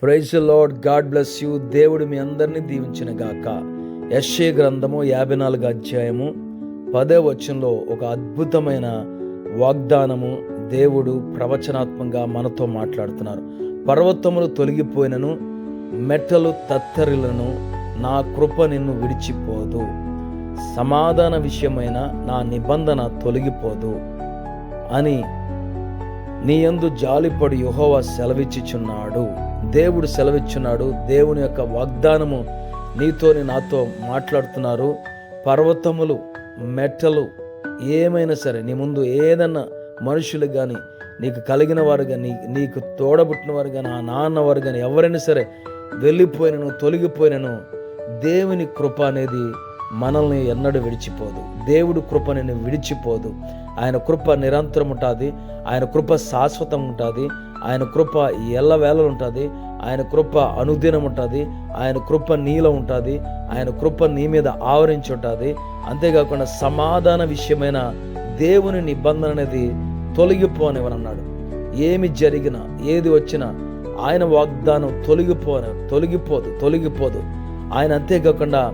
Praise the lord. God bless you. దేవుడు మీ అందరినీ దీవించిన గాక. యెషయా గ్రంథము 54 అధ్యాయము 10వ వచనంలో ఒక అద్భుతమైన వాగ్దానము దేవుడు ప్రవచనాత్మకంగా మనతో మాట్లాడుతున్నారు. పర్వతములు తొలగిపోయినను, మెట్టలు తత్తరిలను, నా కృప నిన్ను విడిచిపోదు. సమాధాన విషయమైన నా నిబంధన తొలగిపోదు అని నీ యందు జాలిపడి యెహోవా సెలవిచ్చుచున్నాడు. దేవుడు సెలవిచ్చున్నాడు. దేవుని యొక్క వాగ్దానము నీతోని నాతో మాట్లాడుతున్నారు. పర్వతములు, మెట్టలు ఏమైనా సరే, నీ ముందు ఏదన్నా మనుషులు కానీ, నీకు కలిగిన వారు కానీ, నీకు తోడబుట్టిన వారు కానీ, ఆ నాన్న వారు కానీ, ఎవరైనా సరే వెళ్ళిపోయినను, తొలగిపోయినను, దేవుని కృప అనేది మనల్ని ఎన్నడూ విడిచిపోదు. దేవుడు కృప నిన్ను విడిచిపోదు. ఆయన కృప నిరంతరం ఉంటుంది. ఆయన కృప శాశ్వతం ఉంటుంది. ఆయన కృప ఎల్లవేళలు ఉంటుంది. ఆయన కృప అనుదినం ఉంటుంది. ఆయన కృప నీలో ఉంటుంది. ఆయన కృప నీ మీద ఆవరించి ఉంటుంది. అంతేకాకుండా సమాధాన విషయమైన దేవుని నిబంధన అనేది తొలగిపోనివనన్నాడు. ఏమి జరిగినా, ఏది వచ్చినా ఆయన వాగ్దానం తొలగిపోదు. ఆయన అంతేకాకుండా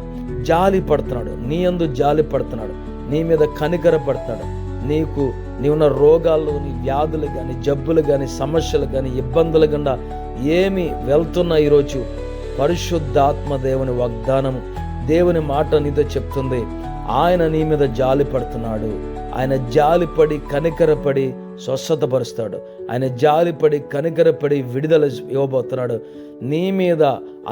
జాలి పడుతున్నాడు. నీ యందు జాలి పడుతున్నాడు. నీ మీద కనికర పడుతున్నాడు. నీవున్న రోగాలు, నీ వ్యాధులు కానీ, జబ్బులు కానీ, సమస్యలు కానీ, ఇబ్బందులు గుండా ఏమి వెళ్తున్నా ఈరోజు పరిశుద్ధాత్మ దేవుని వాగ్దానం, దేవుని మాట నీతో చెప్తుంది. ఆయన నీ మీద జాలి పడుతున్నాడు. ఆయన జాలిపడి కనికరపడి స్వస్థతపరుస్తాడు. ఆయన జాలిపడి కనికరపడి విడుదల ఇవ్వబోతున్నాడు. నీ మీద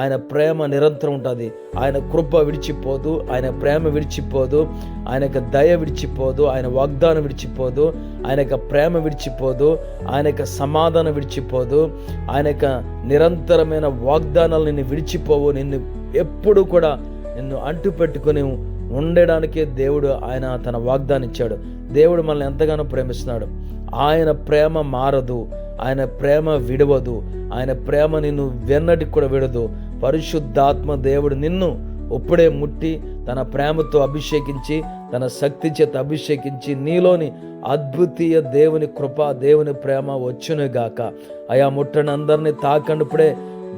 ఆయన ప్రేమ నిరంతరం ఉంటుంది. ఆయన కృప విడిచిపోదు. ఆయన ప్రేమ విడిచిపోదు. ఆయన యొక్క దయ విడిచిపోదు. ఆయన వాగ్దానం విడిచిపోదు. ఆయన యొక్క ప్రేమ విడిచిపోదు. ఆయన యొక్క సమాధానం విడిచిపోదు. ఆయన యొక్క నిరంతరమైన వాగ్దానాలు నిన్ను విడిచిపోవు. నిన్ను ఎప్పుడు కూడా నిన్ను అంటు పెట్టుకుని ఉండడానికే దేవుడు ఆయన తన వాగ్దానం ఇచ్చాడు. దేవుడు మనల్ని ఎంతగానో ప్రేమిస్తున్నాడు. ఆయన ప్రేమ మారదు. ఆయన ప్రేమ విడవదు. ఆయన ప్రేమ నిన్ను వెన్నటికి కూడా విడదు. పరిశుద్ధాత్మ దేవుడు నిన్ను ఒప్పుడే ముట్టి తన ప్రేమతో అభిషేకించి, తన శక్తి చేత అభిషేకించి, నీలోని అద్భుతీయ దేవుని కృప, దేవుని ప్రేమ వచ్చునుగాక. అయా ముట్టండి, అందరినీ తాకండి. ఇప్పుడే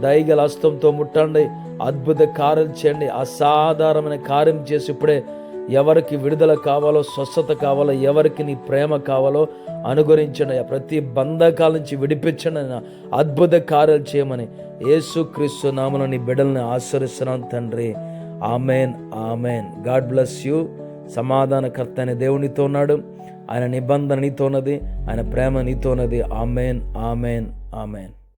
దయగల హస్తంతో ముట్టండి. అద్భుత కార్యాలు చేయండి. అసాధారణమైన కార్యం చేసి ఇప్పుడే ఎవరికి విడుదల కావాలో, స్వస్థత కావాలో, ఎవరికి నీ ప్రేమ కావాలో అనుగ్రహించండి. ప్రతి బంధకాల నుంచి విడిపించండి. అద్భుత కార్యాలు చేయమని యేసుక్రీస్తు నామములో నీ బిడ్డల్ని ఆశీర్వదిస్తున్నాను తండ్రి. Amen, amen. God bless you. సమాధానకర్త అనే దేవునితో ఉన్నాడు. ఆయన నిబంధన నీతో ఉన్నది. ఆయన ప్రేమ నీతో ఉన్నది. Amen, amen, amen.